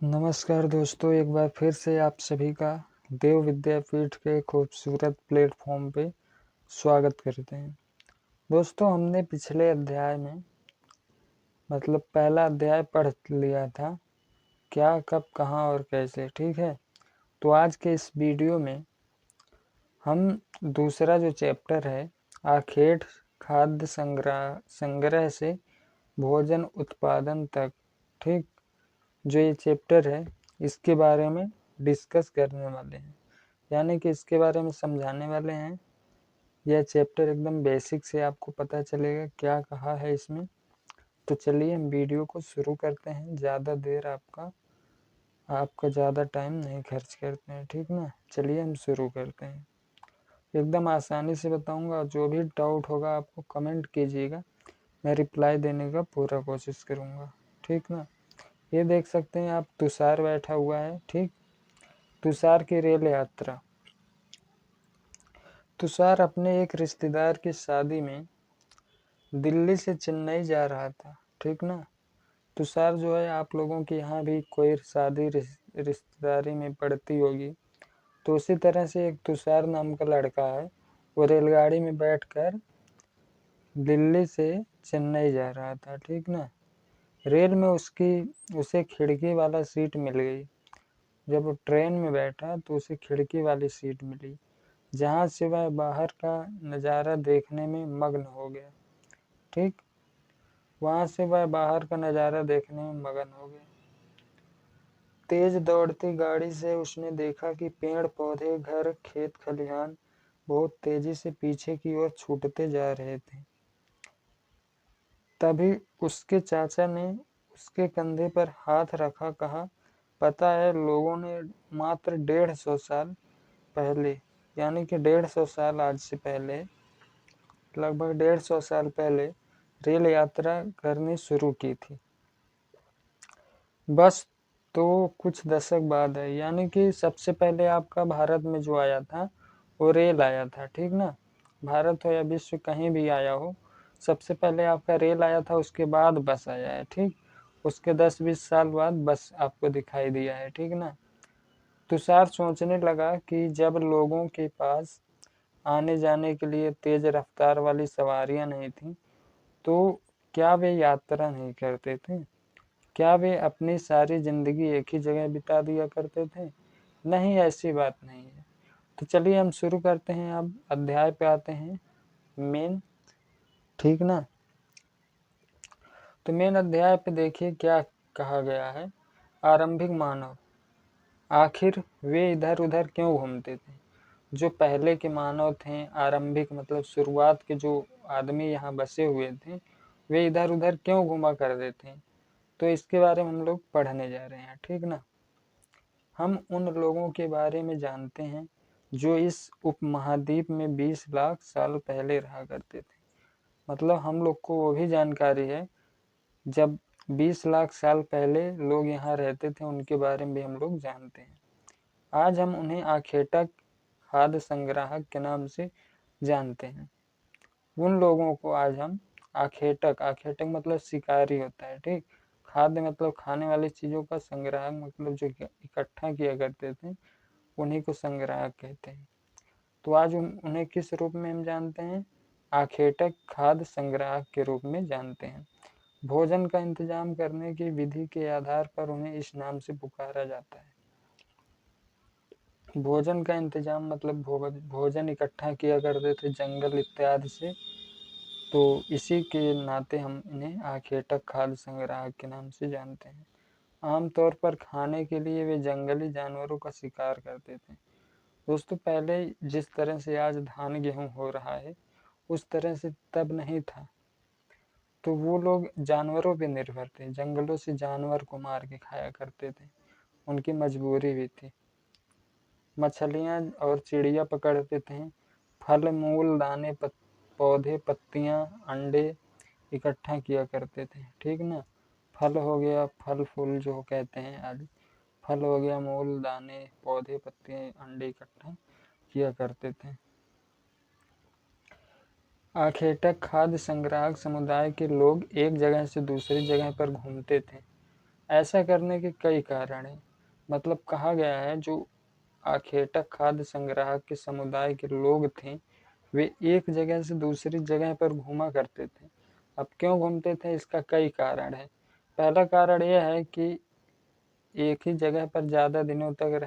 नमस्कार दोस्तों, एक बार फिर से आप सभी का देव विद्यापीठ के खूबसूरत प्लेटफॉर्म पे स्वागत करते हैं। दोस्तों, हमने पिछले अध्याय में पहला अध्याय पढ़ लिया था, क्या कब कहाँ और कैसे। ठीक है, तो आज के इस वीडियो में हम दूसरा जो चैप्टर है, आखेट खाद्य संग्रह से भोजन उत्पादन तक, ठीक, जो ये चैप्टर है इसके बारे में डिस्कस करने वाले हैं, यानी कि इसके बारे में समझाने वाले हैं। यह चैप्टर एकदम बेसिक से आपको पता चलेगा क्या कहा है इसमें। तो चलिए हम वीडियो को शुरू करते हैं, ज़्यादा देर आपका ज़्यादा टाइम नहीं खर्च करते हैं, ठीक ना। चलिए हम शुरू करते हैं। एकदम आसानी से बताऊंगा, जो भी डाउट होगा आपको कमेंट कीजिएगा, मैं रिप्लाई देने का पूरा कोशिश करूंगा, ठीक ना। ये देख सकते हैं आप, तुषार बैठा हुआ है, ठीक। तुषार की रेल यात्रा। तुषार अपने एक रिश्तेदार की शादी में दिल्ली से चेन्नई जा रहा था, ठीक ना। तुषार जो है, आप लोगों के यहाँ भी कोई शादी रिश्तेदारी में पड़ती होगी, तो उसी तरह से एक तुषार नाम का लड़का है, वो रेलगाड़ी में बैठकर दिल्ली से चेन्नई जा रहा था, ठीक ना। रेल में उसे खिड़की वाला सीट मिल गई। जब वो ट्रेन में बैठा तो उसे खिड़की वाली सीट मिली, जहाँ से वह बाहर का नज़ारा देखने में मग्न हो गया, ठीक। वहाँ से वह बाहर का नज़ारा देखने में मगन हो गया। तेज दौड़ती गाड़ी से उसने देखा कि पेड़ पौधे, घर, खेत खलिहान बहुत तेजी से पीछे की ओर छूटते जा रहे थे। तभी उसके चाचा ने उसके कंधे पर हाथ रखा, कहा, पता है, लोगों ने मात्र 150 साल पहले, यानी कि 150 साल आज से पहले, लगभग 150 साल पहले रेल यात्रा करनी शुरू की थी। बस तो कुछ दशक बाद है, यानी कि सबसे पहले आपका भारत में जो आया था वो रेल आया था, ठीक ना। भारत हो या विश्व कहीं भी आया हो, सबसे पहले आपका रेल आया था, उसके बाद बस आया है, ठीक। उसके 10-20 साल बाद बस आपको दिखाई दिया है, ठीक ना। तुषार सोचने लगा कि जब लोगों के पास आने जाने के लिए तेज रफ्तार वाली सवारियां नहीं थी, तो क्या वे यात्रा नहीं करते थे? क्या वे अपनी सारी जिंदगी एक ही जगह बिता दिया करते थे? नहीं, ऐसी बात नहीं है। तो चलिए हम शुरू करते हैं, अब अध्याय पे आते हैं, मेन, ठीक ना। तो मेन अध्याय पे देखिए क्या कहा गया है। आरंभिक मानव, आखिर वे इधर उधर क्यों घूमते थे? जो पहले के मानव थे, आरंभिक मतलब शुरुआत के जो आदमी यहाँ बसे हुए थे, वे इधर उधर क्यों घूमा करते थे? तो इसके बारे में हम लोग पढ़ने जा रहे हैं, ठीक ना। हम उन लोगों के बारे में जानते हैं जो इस उपमहाद्वीप में 20 लाख साल पहले रहा करते थे। मतलब हम लोग को वो भी जानकारी है, जब 20 लाख साल पहले लोग यहाँ रहते थे, उनके बारे में भी हम लोग जानते हैं। आज हम उन्हें आखेटक खाद्य संग्राहक के नाम से जानते हैं। उन लोगों को आज हम आखेटक, आखेटक मतलब शिकारी होता है, ठीक। खाद्य मतलब खाने वाली चीजों का, संग्राहक मतलब जो इकट्ठा किया करते थे, उन्हीं को संग्राहक कहते हैं। तो आज उन्हें किस रूप में हम जानते हैं? आखेटक खाद्य संग्राहक के रूप में जानते हैं। भोजन का इंतजाम करने की विधि के आधार पर उन्हें इस नाम से पुकारा जाता है। भोजन का इंतजाम मतलब भोजन इकट्ठा किया करते थे जंगल इत्यादि से, तो इसी के नाते हम इन्हें आखेटक खाद्य संग्राहक के नाम से जानते हैं। आमतौर पर खाने के लिए वे जंगली जानवरों का शिकार करते थे। दोस्तों, पहले जिस तरह से आज धान गेहूं हो रहा है, उस तरह से तब नहीं था। तो वो लोग जानवरों पे निर्भर थे, जंगलों से जानवर को मार के खाया करते थे, उनकी मजबूरी भी थी। मछलियाँ और चिड़िया पकड़ते थे, फल मूल दाने पौधे पत्तियाँ अंडे इकट्ठा किया करते थे, ठीक ना। फल हो गया, फल फूल जो कहते हैं आदि, फल हो गया, मूल दाने पौधे पत्तियाँ अंडे इकट्ठा किया करते थे। आखेटक खाद्य संग्राहक समुदाय के लोग एक जगह से दूसरी जगह पर घूमते थे। ऐसा करने के कई कारण हैं। मतलब कहा गया है जो आखेटक खाद्य संग्राहक के समुदाय के लोग थे वे एक जगह से दूसरी जगह पर घूमा करते थे। अब क्यों घूमते थे इसका कई कारण है। पहला कारण यह है कि एक ही जगह पर ज़्यादा दिनों तक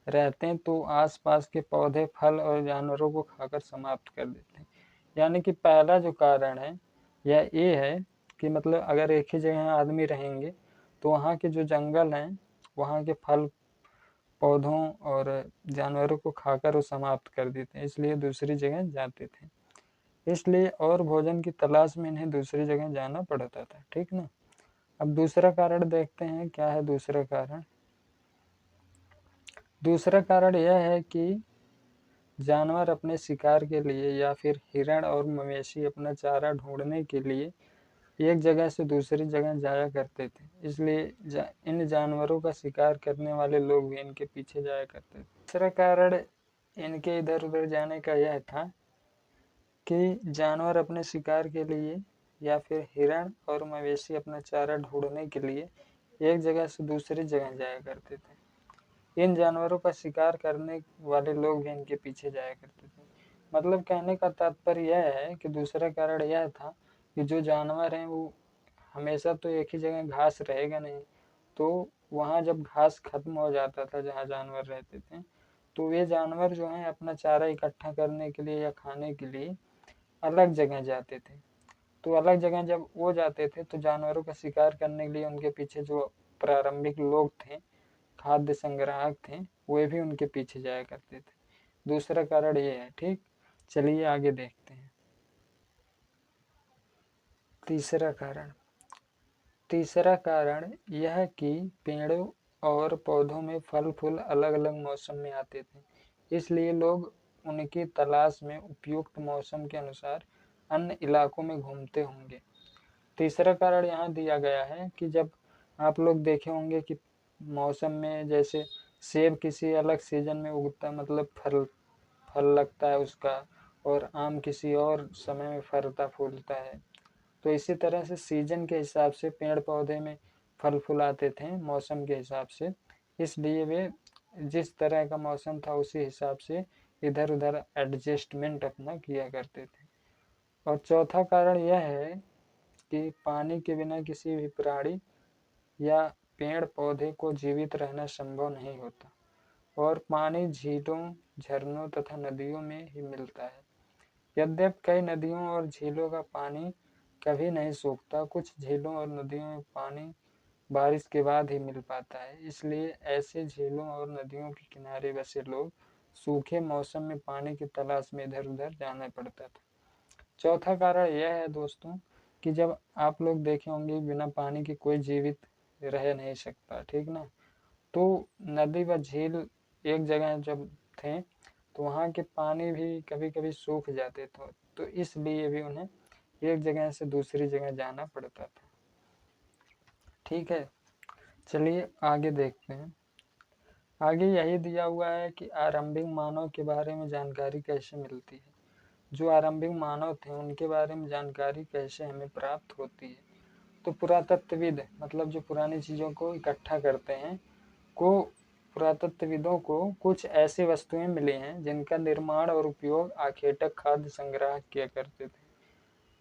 रहते हैं तो आसपास के पौधे फल और जानवरों को खाकर समाप्त कर देते हैं। यानी कि पहला जो कारण है यह ये है कि मतलब अगर एक ही जगह आदमी रहेंगे तो वहाँ के जो जंगल हैं वहाँ के फल पौधों और जानवरों को खाकर वो समाप्त कर देते हैं, इसलिए दूसरी जगह जाते थे। इसलिए और भोजन की तलाश में इन्हें दूसरी जगह जाना पड़ता था। ठीक ना। अब दूसरा कारण देखते हैं क्या है दूसरा कारण। दूसरा कारण यह है कि जानवर अपने शिकार के लिए या फिर हिरण और मवेशी अपना चारा ढूंढने के लिए एक जगह से दूसरी जगह जाया करते थे, इसलिए इन जानवरों का शिकार करने वाले लोग भी इनके पीछे जाया करते थे। तीसरा कारण इनके इधर उधर जाने का यह था कि जानवर अपने शिकार के लिए या फिर हिरण और मवेशी अपना चारा ढूंढने के लिए एक जगह से दूसरी जगह जाया करते थे। इन जानवरों का शिकार करने वाले लोग भी इनके पीछे जाया करते थे। मतलब कहने का तात्पर्य यह है कि दूसरा कारण यह था कि जो जानवर हैं वो हमेशा तो एक ही जगह घास रहेगा नहीं, तो वहाँ जब घास खत्म हो जाता था जहाँ जानवर रहते थे तो वे जानवर जो हैं अपना चारा इकट्ठा करने के लिए या खाने के लिए अलग जगह जाते थे। तो अलग जगह जब वो जाते थे तो जानवरों का शिकार करने के लिए उनके पीछे जो प्रारंभिक लोग थे खाद्य संग्राहक थे वे भी उनके पीछे जाया करते थे। दूसरा कारण ये है। ठीक, चलिए आगे देखते हैं तीसरा कारण। तीसरा कारण यह कि पेड़ों और पौधों में फल फूल अलग अलग मौसम में आते थे, इसलिए लोग उनकी तलाश में उपयुक्त मौसम के अनुसार अन्य इलाकों में घूमते होंगे। तीसरा कारण यहाँ दिया गया है कि जब आप लोग देखे होंगे कि मौसम में जैसे सेब किसी अलग सीजन में उगता मतलब फल फल लगता है उसका, और आम किसी और समय में फलता फूलता है, तो इसी तरह से सीजन के हिसाब से पेड़ पौधे में फल फूल आते थे मौसम के हिसाब से, इसलिए वे जिस तरह का मौसम था उसी हिसाब से इधर उधर एडजस्टमेंट अपना किया करते थे। और चौथा कारण यह है कि पानी के बिना किसी भी प्राणी या पेड़ पौधे को जीवित रहना संभव नहीं होता, और पानी झीलों झरनों तथा नदियों में ही मिलता है। यद्यपि कई नदियों और झीलों का पानी कभी नहीं सूखता, कुछ झीलों और नदियों में पानी बारिश के बाद ही मिल पाता है, इसलिए ऐसे झीलों और नदियों के किनारे बसे लोग सूखे मौसम में पानी की तलाश में इधर उधर जाना पड़ता था। चौथा कारण यह है दोस्तों कि जब आप लोग देखे होंगे बिना पानी के कोई जीवित रह नहीं सकता। ठीक ना। तो नदी व झील एक जगह जब थे तो वहाँ के पानी भी कभी कभी सूख जाते थे, तो इसलिए भी उन्हें एक जगह से दूसरी जगह जाना पड़ता था। ठीक है, चलिए आगे देखते हैं। आगे यही दिया हुआ है कि आरंभिक मानव के बारे में जानकारी कैसे मिलती है। जो आरंभिक मानव थे उनके बारे में जानकारी कैसे हमें प्राप्त होती है। तो पुरातत्वविद मतलब जो पुरानी चीज़ों को इकट्ठा करते हैं को पुरातत्वविदों को कुछ ऐसी वस्तुएं मिली हैं जिनका निर्माण और उपयोग आखेटक खाद्य संग्रह किया करते थे।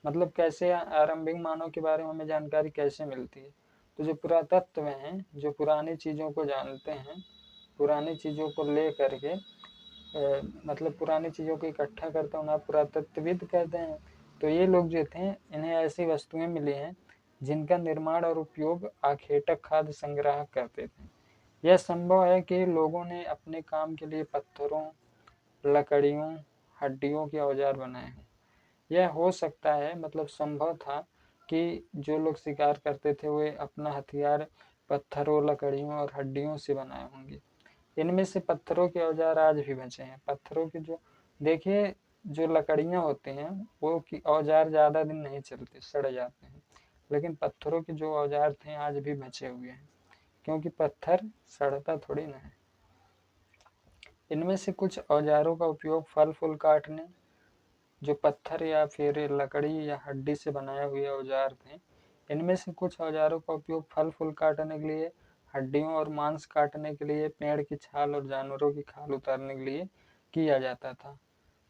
मतलब कैसे आरंभिक मानव के बारे में हमें जानकारी कैसे मिलती है। तो जो पुरातत्व हैं जो पुरानी चीज़ों को जानते हैं, पुरानी चीज़ों को ले करके मतलब पुरानी चीज़ों को इकट्ठा करते हैं उन्हें पुरातत्वविद कहते हैं। तो ये लोग जो थे इन्हें ऐसी वस्तुएं मिली हैं जिनका निर्माण और उपयोग आखेटक खाद्य संग्रह करते थे। यह संभव है कि लोगों ने अपने काम के लिए पत्थरों लकड़ियों हड्डियों के औजार बनाए हों। यह हो सकता है मतलब संभव था कि जो लोग शिकार करते थे वे अपना हथियार पत्थरों लकड़ियों और हड्डियों से बनाए होंगे। इनमें से पत्थरों के औजार आज भी बचे हैं। पत्थरों के जो देखिए जो लकड़ियाँ होती हैं वो की औजार ज़्यादा दिन नहीं चलते, सड़ जाते हैं, लेकिन पत्थरों के जो औजार थे आज भी बचे हुए हैं, क्योंकि पत्थर सड़ता थोड़ी ना है। इनमें से कुछ औजारों का उपयोग फल फूल काटने, जो पत्थर या फिर लकड़ी या हड्डी से बनाए हुए औजार थे इनमें से कुछ औजारों का उपयोग फल फूल काटने के लिए, हड्डियों और मांस काटने के लिए, पेड़ की छाल और जानवरों की खाल उतारने के लिए किया जाता था।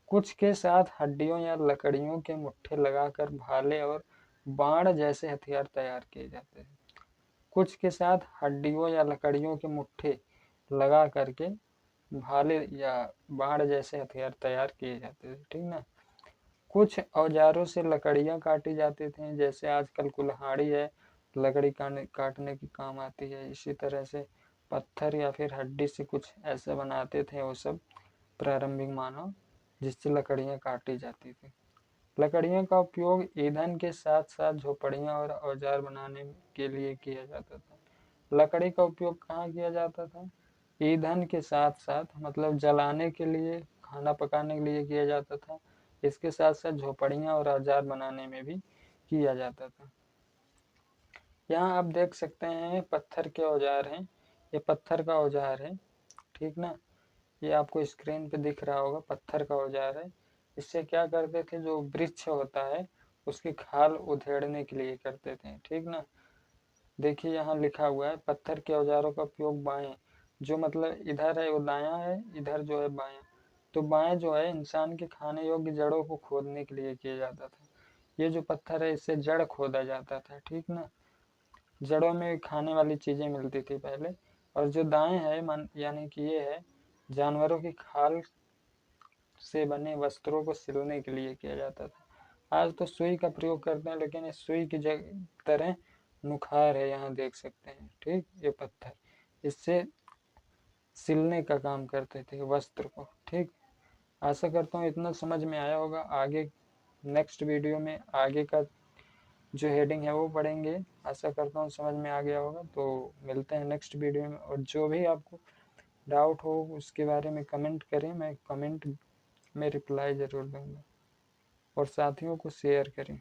कुछ के साथ हड्डियों या लकड़ियों के मुट्ठे लगाकर भाले और बाण जैसे हथियार तैयार किए जाते थे। कुछ के साथ हड्डियों या लकड़ियों के मुट्ठे लगा करके भाले या बाण जैसे हथियार तैयार किए जाते थे, ठीक ना। कुछ औजारों से लकड़ियां काटी जाती थी, जैसे आजकल कुल्हाड़ी है, लकड़ी काटने की काम आती है। इसी तरह से पत्थर या फिर हड्डी से कुछ ऐसे बनाते थे वो सब प्रारंभिक मानव, जिससे लकड़ियां काटी जाती थी। लकड़ियों का उपयोग ईंधन के साथ साथ झोपड़ियां और औजार बनाने के लिए किया जाता था। लकड़ी का उपयोग कहाँ किया जाता था? ईंधन के साथ साथ, मतलब जलाने के लिए, खाना पकाने के लिए किया जाता था। इसके साथ साथ झोपड़ियां और औजार बनाने में भी किया जाता था। यहाँ आप देख सकते हैं पत्थर के औजार हैं, ये पत्थर का औजार है, ठीक ना। ये आपको स्क्रीन पे दिख रहा होगा, पत्थर का औजार है। इससे क्या करते थे, जो वृक्ष होता है उसकी खाल उधेड़ने के लिए करते थे, ठीक ना। देखिए यहाँ लिखा हुआ है, पत्थर के औजारों का उपयोग बाएं, जो मतलब इधर है वो दायां है, इधर जो है बायां। तो बाएं जो है इंसान के खाने योग्य जड़ों को खोदने के लिए किया जाता था। ये जो पत्थर है इससे जड़ खोदा जाता था, ठीक ना। जड़ों में खाने वाली चीजें मिलती थी पहले। और जो दाएं है यानी कि ये है, जानवरों की खाल से बने वस्त्रों को सिलने के लिए किया जाता था। आज तो सुई का प्रयोग करते हैं, लेकिन इस सुई की तरह नुखार है, यहाँ देख सकते हैं, ठीक। ये पत्थर इससे सिलने का काम करते थे वस्त्र को, ठीक। आशा करता हूँ इतना समझ में आया होगा। आगे नेक्स्ट वीडियो में आगे का जो हेडिंग है वो पढ़ेंगे। आशा करता हूँ समझ में आ गया होगा। तो मिलते हैं नेक्स्ट वीडियो में, और जो भी आपको डाउट हो उसके बारे में कमेंट करें, मैं कमेंट में रिप्लाई ज़रूर दूंगा, और साथियों को शेयर करें।